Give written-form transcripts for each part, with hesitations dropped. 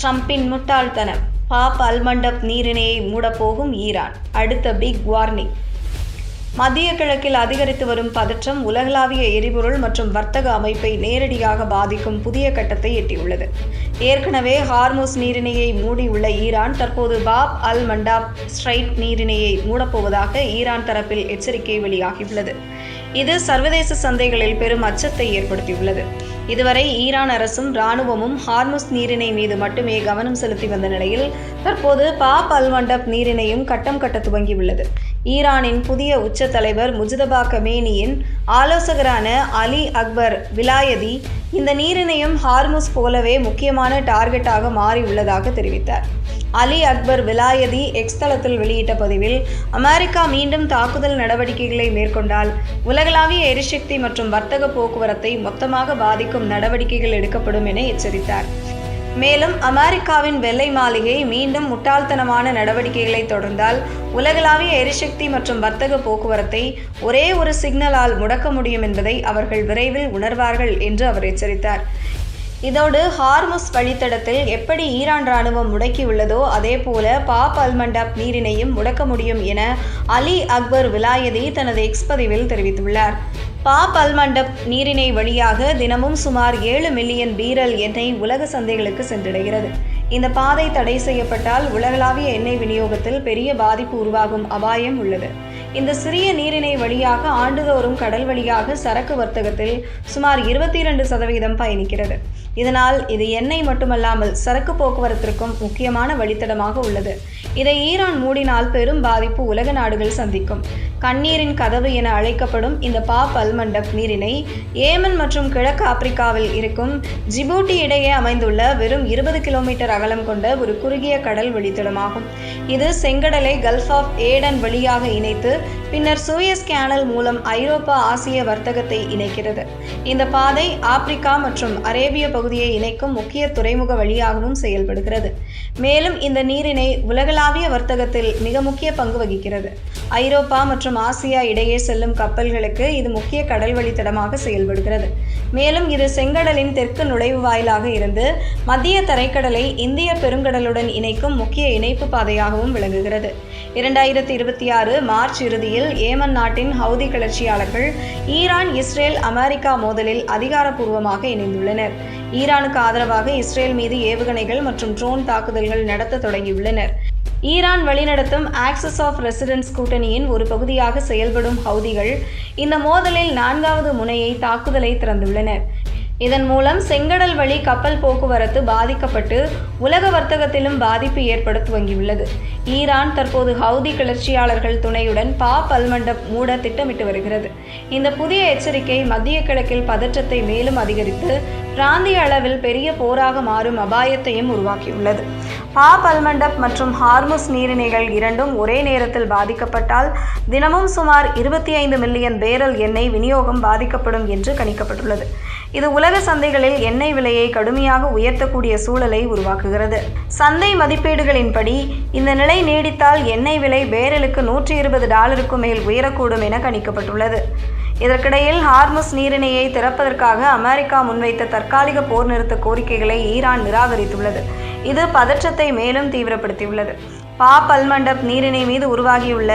ட்ரம்பின் முட்டாள்தனம். Bab al Mandab நீரிணையை மூடப்போகும் ஈரான். அடுத்த பிக் வார்னிங். மத்திய கிழக்கில் அதிகரித்து வரும் பதற்றம் உலகளாவிய எரிபொருள் மற்றும் வர்த்தக அமைப்பை நேரடியாக பாதிக்கும் புதிய கட்டத்தை எட்டியுள்ளது. ஏற்கனவே ஹார்முஸ் நீரிணையை மூடியுள்ள ஈரான் தற்போது பாப் அல் மண்டாப் ஸ்ட்ரைட் நீரிணையை மூடப்போவதாக ஈரான் தரப்பில் எச்சரிக்கை வெளியாகியுள்ளது. இது சர்வதேச சந்தைகளில் பெரும் அச்சத்தை ஏற்படுத்தியுள்ளது. இதுவரை ஈரான் அரசும் இராணுவமும் ஹார்முஸ் நீரிணை மீது மட்டுமே கவனம் செலுத்தி வந்த நிலையில் தற்போது பாப் அல் மண்டப் நீரிணையும் கட்டம் கட்ட துவங்கியுள்ளது. ஈரானின் புதிய உச்ச தலைவர் முஜ்தபா கமேனியின் ஆலோசகரான அலி அக்பர் விலாயதி இந்த நீரிணையும் ஹார்முஸ் போலவே முக்கியமான டார்கெட்டாக மாறியுள்ளதாக தெரிவித்தார். அலி அக்பர் விலாயதி எக்ஸ் தளத்தில் வெளியிட்ட பதிவில், அமெரிக்கா மீண்டும் தாக்குதல் நடவடிக்கைகளை மேற்கொண்டால் உலகளாவிய எரிசக்தி மற்றும் வர்த்தக போக்குவரத்தை மொத்தமாக பாதிக்கும் நடவடிக்கைகள் எடுக்கப்படும் என எச்சரித்தார். மேலும் அமெரிக்காவின் வெள்ளை மாளிகை மீண்டும் முட்டாள்தனமான நடவடிக்கைகளை தொடர்ந்தால் உலகளாவிய எரிசக்தி மற்றும் வர்த்தக போக்குவரத்தை ஒரே ஒரு சிக்னலால் முடக்க முடியும் என்பதை அவர்கள் விரைவில் உணர்வார்கள் என்று அவர் எச்சரித்தார். இதோடு ஹார்முஸ் வழித்தடத்தில் எப்படி ஈரான் இராணுவம் முடக்கியுள்ளதோ அதேபோல பாப் அல் மண்டாப் நீரிணையும் முடக்க முடியும் என அலி அக்பர் விலாயதி தனது எக்ஸ் பதிவில் தெரிவித்துள்ளார். பாப் அல் மண்டப் நீரிணை வழியாக தினமும் சுமார் 7 மில்லியன் பீரல் எண்ணெய் உலக சந்தைகளுக்கு சென்றடைகிறது. இந்த பாதை தடை செய்யப்பட்டால் உலகளாவிய எண்ணெய் விநியோகத்தில் பெரிய பாதிப்பு உருவாகும் அபாயம் உள்ளது. இந்த சிறிய நீரிணை வழியாக ஆண்டுதோறும் கடல் வழியாக சரக்கு வர்த்தகத்தில் சுமார் 22% பயணிக்கிறது. இதனால் இது எண்ணெய் மட்டுமல்லாமல் சரக்கு போக்குவரத்திற்கும் முக்கியமான வழித்தடமாக உள்ளது. இதை ஈரான் மூடினால் பெரும் பாதிப்பு உலக நாடுகள் சந்திக்கும். கண்ணீரின் கதவு என அழைக்கப்படும் இந்த பாப் அல் மண்டப் நீரிணை ஏமன் மற்றும் கிழக்கு ஆப்பிரிக்காவில் இருக்கும் ஜிபூட்டி இடையே அமைந்துள்ள வெறும் 20 கிலோமீட்டர் அகலம் கொண்ட ஒரு குறுகிய கடல் வழித்தடமாகும். இது செங்கடலை கல்ஃப் ஆஃப் ஏடன் வழியாக இணைத்து பின்னர் சூயஸ் கேனல் மூலம் ஐரோப்பா ஆசிய வர்த்தகத்தை இணைக்கிறது. இந்த பாதை ஆப்பிரிக்கா மற்றும் அரேபிய பகுதியை இணைக்கும் முக்கிய துறைமுக வழியாகவும் செயல்படுகிறது. மேலும் இந்த நீரிணை உலகளாவிய வர்த்தகத்தில் மிக முக்கிய பங்கு வகிக்கிறது. ஐரோப்பா மற்றும் ஆசியா இடையே செல்லும் கப்பல்களுக்கு இது முக்கிய கடல் வழித்தடமாக செயல்படுகிறது. மேலும் இது செங்கடலின் தெற்கு நுழைவு வாயிலாக இருந்து மத்திய தரைக்கடலை இந்திய பெருங்கடலுடன் இணைக்கும் முக்கிய இணைப்பு பாதையாகவும் விளங்குகிறது. 2026 மார்ச் இறுதியில் ஏமன் நாட்டின் ஹவுதி கிளர்ச்சியாளர்கள் ஈரான், இஸ்ரேல், அமெரிக்கா மோதலில் அதிகாரப்பூர்வமாக இணைந்துள்ளனர். ஈரானுக்கு ஆதரவாக இஸ்ரேல் மீது ஏவுகணைகள் மற்றும் ட்ரோன் தாக்குதல்கள் நடத்த தொடங்கியுள்ளனர். ஈரான் வழிநடத்தும் ஆக்சிஸ் ஆஃப் ரெசிடென்ஸ் கூட்டணியின் ஒரு பகுதியாக செயல்படும் ஹவுதிகள் இந்த மோதலில் 4வது முனையை தாக்குதலை திறந்துள்ளனர். இதன் மூலம் செங்கடல் வழி கப்பல் போக்குவரத்து பாதிக்கப்பட்டு உலக வர்த்தகத்திலும் பாதிப்பு ஏற்பட துவங்கியுள்ளது. ஈரான் தற்போது ஹவுதி கிளர்ச்சியாளர்கள் துணையுடன் பாப் அல் மண்டப் மூட திட்டமிட்டு வருகிறது. இந்த புதிய எச்சரிக்கை மத்திய கிழக்கில் பதற்றத்தை மேலும் அதிகரித்து பிராந்திய அளவில் பெரிய போராக மாறும் அபாயத்தையும் உருவாக்கியுள்ளது. பாப் அல் மண்டப் மற்றும் ஹார்முஸ் நீரிணைகள் இரண்டும் ஒரே நேரத்தில் பாதிக்கப்பட்டால் தினமும் சுமார் 25 மில்லியன் பேரல் எண்ணெய் விநியோகம் பாதிக்கப்படும் என்று கணிக்கப்பட்டுள்ளது. இது உலக சந்தைகளில் எண்ணெய் விலையை கடுமையாக உயர்த்தக்கூடிய சூழலை உருவாக்குகிறது. சந்தை மதிப்பீடுகளின்படி இந்த நிலை நீடித்தால் எண்ணெய் விலை பேரலுக்கு $120 மேல் உயரக்கூடும் என கணிக்கப்பட்டுள்ளது. இதற்கிடையில் ஹார்முஸ் நீரிணையை திறப்பதற்காக அமெரிக்கா முன்வைத்த தற்காலிக போர் நிறுத்த கோரிக்கைகளை ஈரான் நிராகரித்துள்ளது. இது பதற்றத்தை மேலும் தீவிரப்படுத்தியுள்ளது. பாப் அல் மண்டப் நீரிணை மீது உருவாகியுள்ள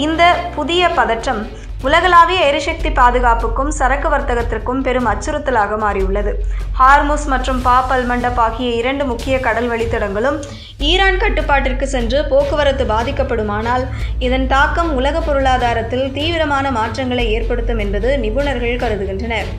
இந்த புதிய பதற்றம் உலகளாவிய எரிசக்தி பாதுகாப்புக்கும் சரக்கு வர்த்தகத்திற்கும் பெரும் அச்சுறுத்தலாக மாறியுள்ளது. ஹார்முஸ் மற்றும் பாப் அல் மண்டப் ஆகிய 2 முக்கிய கடல் வழித்தடங்களும் ஈரான் கட்டுப்பாட்டிற்கு சென்று போக்குவரத்து பாதிக்கப்படுமானால் இதன் தாக்கம் உலக பொருளாதாரத்தில் தீவிரமான மாற்றங்களை ஏற்படுத்தும் என்பது நிபுணர்கள் கருதுகின்றனர்.